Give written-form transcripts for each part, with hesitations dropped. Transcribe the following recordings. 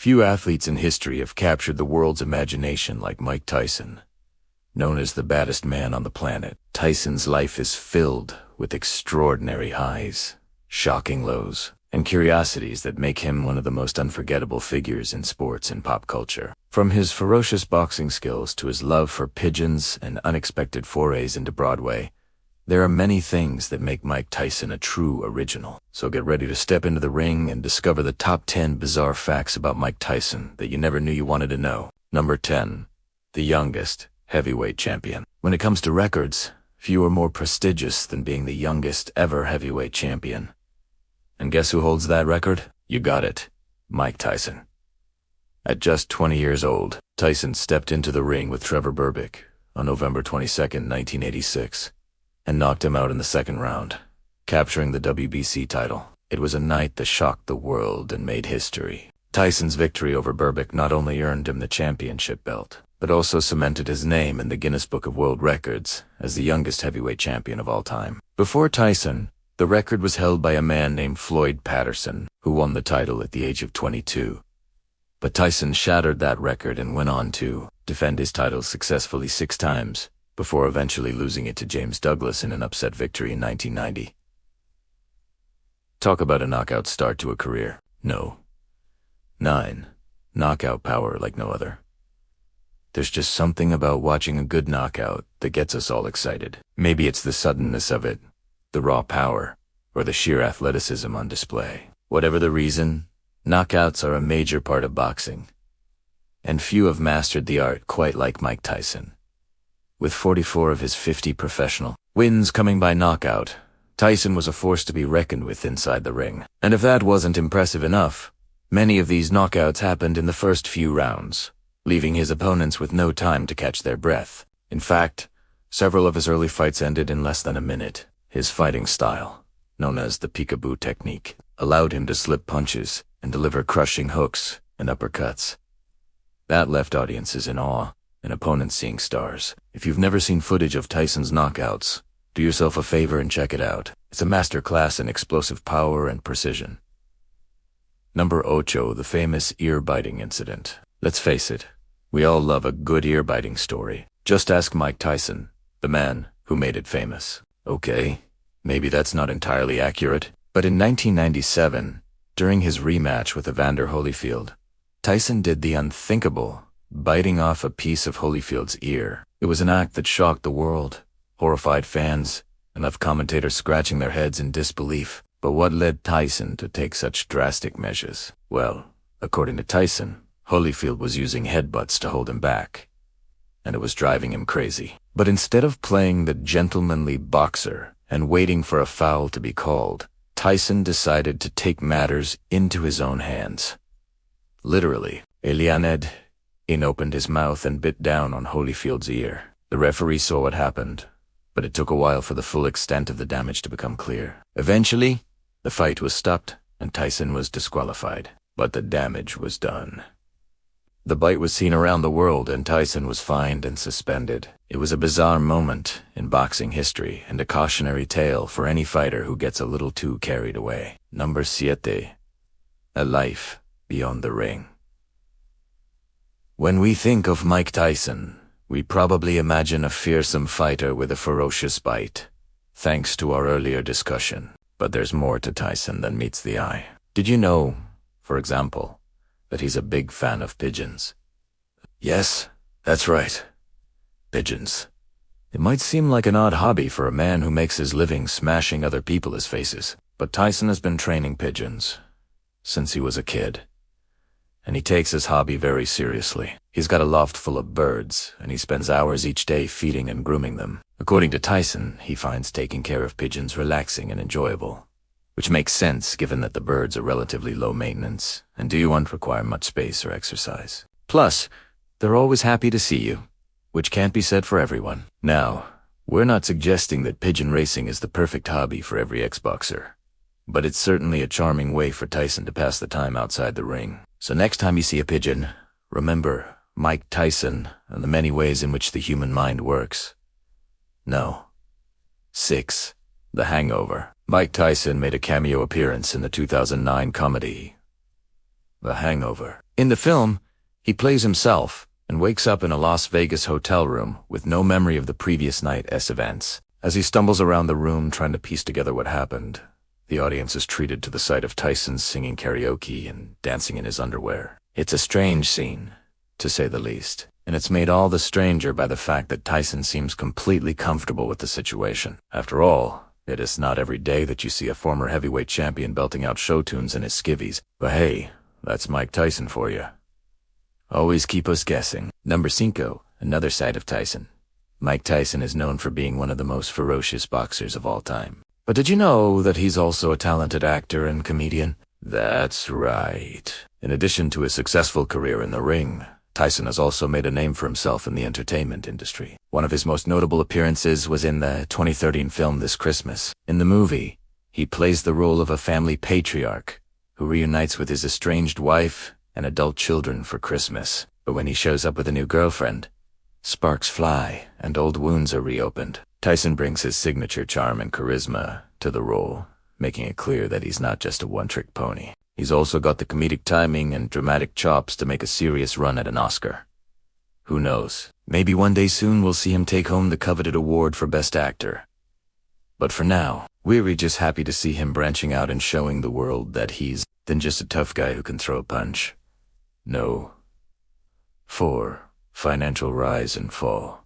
Few athletes in history have captured the world's imagination like Mike Tyson. Known as the baddest man on the planet, Tyson's life is filled with extraordinary highs, shocking lows, and curiosities that make him one of the most unforgettable figures in sports and pop culture. From his ferocious boxing skills to his love for pigeons and unexpected forays into Broadway, there are many things that make Mike Tyson a true original. So get ready to step into the ring and discover the top 10 bizarre facts about Mike Tyson that you never knew you wanted to know. Number 10. The youngest heavyweight champion. When it comes to records, few are more prestigious than being the youngest ever heavyweight champion. And guess who holds that record? You got it. Mike Tyson. At just 20 years old, Tyson stepped into the ring with Trevor Berbick on November 22, 1986. And knocked him out in the second round, capturing the WBC title. It was a night that shocked the world and made history. Tyson's victory over Berbick not only earned him the championship belt, but also cemented his name in the Guinness Book of World Records as the youngest heavyweight champion of all time. Before Tyson, the record was held by a man named Floyd Patterson, who won the title at the age of 22. But Tyson shattered that record and went on to defend his title successfully 6 times, before eventually losing it to James Douglas in an upset victory in 1990. Talk about a knockout start to a career. No. 9. Knockout power like no other. There's just something about watching a good knockout that gets us all excited. Maybe it's the suddenness of it, the raw power, or the sheer athleticism on display. Whatever the reason, knockouts are a major part of boxing. And few have mastered the art quite like Mike Tyson. With 44 of his 50 professional wins coming by knockout, Tyson was a force to be reckoned with inside the ring. And if that wasn't impressive enough, many of these knockouts happened in the first few rounds, leaving his opponents with no time to catch their breath. In fact, several of his early fights ended in less than a minute. His fighting style, known as the peekaboo technique, allowed him to slip punches and deliver crushing hooks and uppercuts. That left audiences in awe, and opponents seeing stars. If you've never seen footage of Tyson's knockouts, do yourself a favor and check it out. It's a masterclass in explosive power and precision. Number 8, the famous ear-biting incident. Let's face it, we all love a good ear-biting story. Just ask Mike Tyson, the man who made it famous. Okay, maybe that's not entirely accurate, but in 1997, during his rematch with Evander Holyfield, Tyson did the unthinkable, biting off a piece of Holyfield's ear. It was an act that shocked the world, horrified fans, and left commentators scratching their heads in disbelief. But what led Tyson to take such drastic measures? Well, according to Tyson, Holyfield was using headbutts to hold him back, and it was driving him crazy. But instead of playing the gentlemanly boxer and waiting for a foul to be called, Tyson decided to take matters into his own hands. Literally, Elianed opened his mouth and bit down on Holyfield's ear. The referee saw what happened, but it took a while for the full extent of the damage to become clear. Eventually, the fight was stopped and Tyson was disqualified, but the damage was done. The bite was seen around the world and Tyson was fined and suspended. It was a bizarre moment in boxing history and a cautionary tale for any fighter who gets a little too carried away. Number 7. A life beyond the ring. When we think of Mike Tyson, we probably imagine a fearsome fighter with a ferocious bite, thanks to our earlier discussion. But there's more to Tyson than meets the eye. Did you know, for example, that he's a big fan of pigeons? Yes, that's right. Pigeons. It might seem like an odd hobby for a man who makes his living smashing other people's faces, but Tyson has been training pigeons since he was a kid. And he takes his hobby very seriously. He's got a loft full of birds, and he spends hours each day feeding and grooming them. According to Tyson, he finds taking care of pigeons relaxing and enjoyable, which makes sense given that the birds are relatively low maintenance and don't require much space or exercise. Plus, they're always happy to see you, which can't be said for everyone. Now, we're not suggesting that pigeon racing is the perfect hobby for every ex-boxer, but it's certainly a charming way for Tyson to pass the time outside the ring. So next time you see a pigeon, remember Mike Tyson and the many ways in which the human mind works. No. 6. The Hangover. Mike Tyson made a cameo appearance in the 2009 comedy The Hangover. In the film, he plays himself and wakes up in a Las Vegas hotel room with no memory of the previous night's events. As he stumbles around the room trying to piece together what happened, the audience is treated to the sight of Tyson singing karaoke and dancing in his underwear. It's a strange scene, to say the least, and it's made all the stranger by the fact that Tyson seems completely comfortable with the situation. After all, it is not every day that you see a former heavyweight champion belting out show tunes in his skivvies. But hey, that's Mike Tyson for you. Always keep us guessing. Number 5, another side of Tyson. Mike Tyson is known for being one of the most ferocious boxers of all time. But did you know that he's also a talented actor and comedian? That's right. In addition to his successful career in the ring, Tyson has also made a name for himself in the entertainment industry. One of his most notable appearances was in the 2013 film This Christmas. In the movie, he plays the role of a family patriarch who reunites with his estranged wife and adult children for Christmas. But when he shows up with a new girlfriend, sparks fly and old wounds are reopened. Tyson brings his signature charm and charisma to the role, making it clear that he's not just a one-trick pony. He's also got the comedic timing and dramatic chops to make a serious run at an Oscar. Who knows? Maybe one day soon we'll see him take home the coveted award for Best Actor. But for now, we're just happy to see him branching out and showing the world that he's than just a tough guy who can throw a punch. No. 4. Financial rise and fall.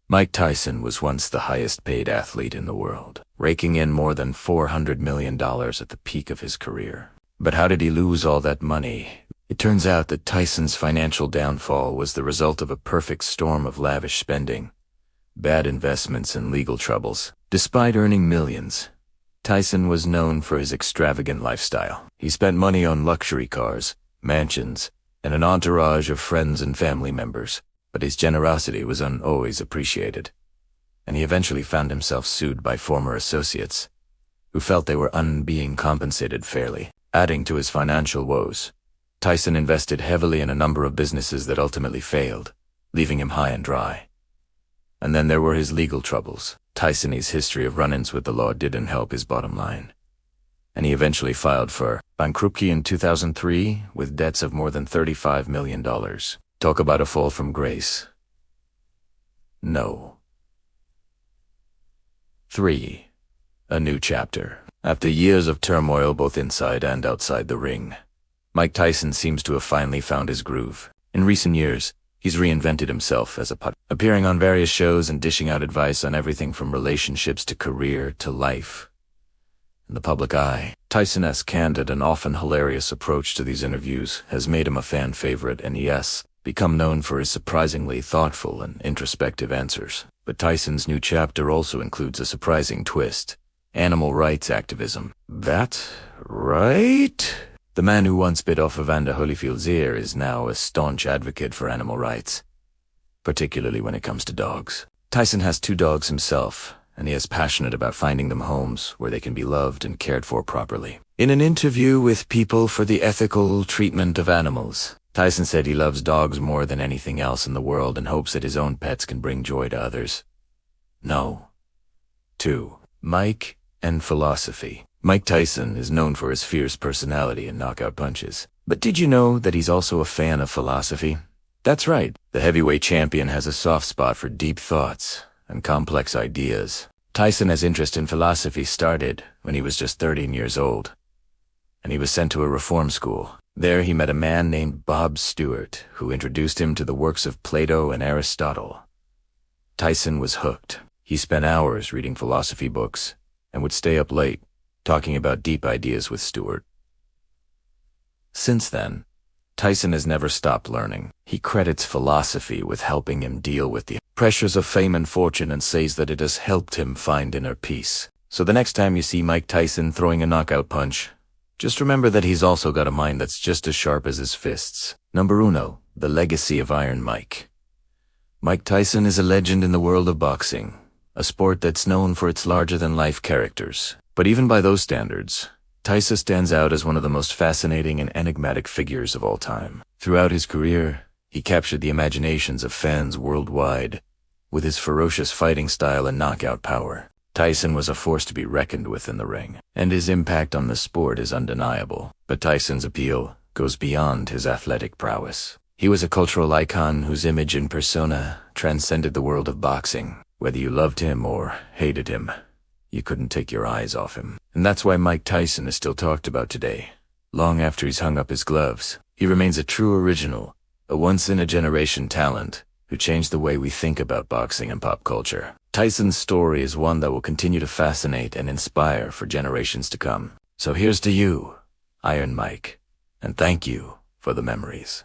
Mike Tyson was once the highest paid athlete in the world, raking in more than $400 million at the peak of his career. But how did he lose all that money? It turns out that Tyson's financial downfall was the result of a perfect storm of lavish spending, bad investments, and legal troubles. Despite earning millions, Tyson was known for his extravagant lifestyle. He spent money on luxury cars, mansions, and an entourage of friends and family members, but his generosity was always appreciated, and he eventually found himself sued by former associates who felt they were being compensated fairly. Adding to his financial woes, Tyson invested heavily in a number of businesses that ultimately failed, leaving him high and dry. And then there were his legal troubles. Tyson's history of run-ins with the law didn't help his bottom line, and he eventually filed for bankruptcy in 2003 with debts of more than $35 million. Talk about a fall from grace. No. 3. A new chapter. After years of turmoil both inside and outside the ring, Mike Tyson seems to have finally found his groove. In recent years, he's reinvented himself as a putt, appearing on various shows and dishing out advice on everything from relationships to career to life. In the public eye, Tyson's candid and often hilarious approach to these interviews has made him a fan favorite, and yes, become known for his surprisingly thoughtful and introspective answers. But Tyson's new chapter also includes a surprising twist: animal rights activism. That right? The man who once bit off Evander Holyfield's ear is now a staunch advocate for animal rights, particularly when it comes to dogs. Tyson has 2 dogs himself, and he is passionate about finding them homes where they can be loved and cared for properly. In an interview with People for the Ethical Treatment of Animals, Tyson said he loves dogs more than anything else in the world and hopes that his own pets can bring joy to others. No. 2. Mike and philosophy. Mike Tyson is known for his fierce personality and knockout punches. But did you know that he's also a fan of philosophy? That's right. The heavyweight champion has a soft spot for deep thoughts and complex ideas. Tyson's interest in philosophy started when he was just 13 years old, and he was sent to a reform school. There he met a man named Bob Stewart, who introduced him to the works of Plato and Aristotle. Tyson was hooked. He spent hours reading philosophy books and would stay up late, talking about deep ideas with Stewart. Since then, Tyson has never stopped learning. He credits philosophy with helping him deal with the pressures of fame and fortune and says that it has helped him find inner peace. So the next time you see Mike Tyson throwing a knockout punch, just remember that he's also got a mind that's just as sharp as his fists. Number 1, the legacy of Iron Mike. Mike Tyson is a legend in the world of boxing, a sport that's known for its larger-than-life characters. But even by those standards, Tyson stands out as one of the most fascinating and enigmatic figures of all time. Throughout his career, he captured the imaginations of fans worldwide with his ferocious fighting style and knockout power. Tyson was a force to be reckoned with in the ring, and his impact on the sport is undeniable. But Tyson's appeal goes beyond his athletic prowess. He was a cultural icon whose image and persona transcended the world of boxing. Whether you loved him or hated him, you couldn't take your eyes off him. And that's why Mike Tyson is still talked about today. Long after he's hung up his gloves, he remains a true original, a once-in-a-generation talent who changed the way we think about boxing and pop culture. Tyson's story is one that will continue to fascinate and inspire for generations to come. So here's to you, Iron Mike, and thank you for the memories.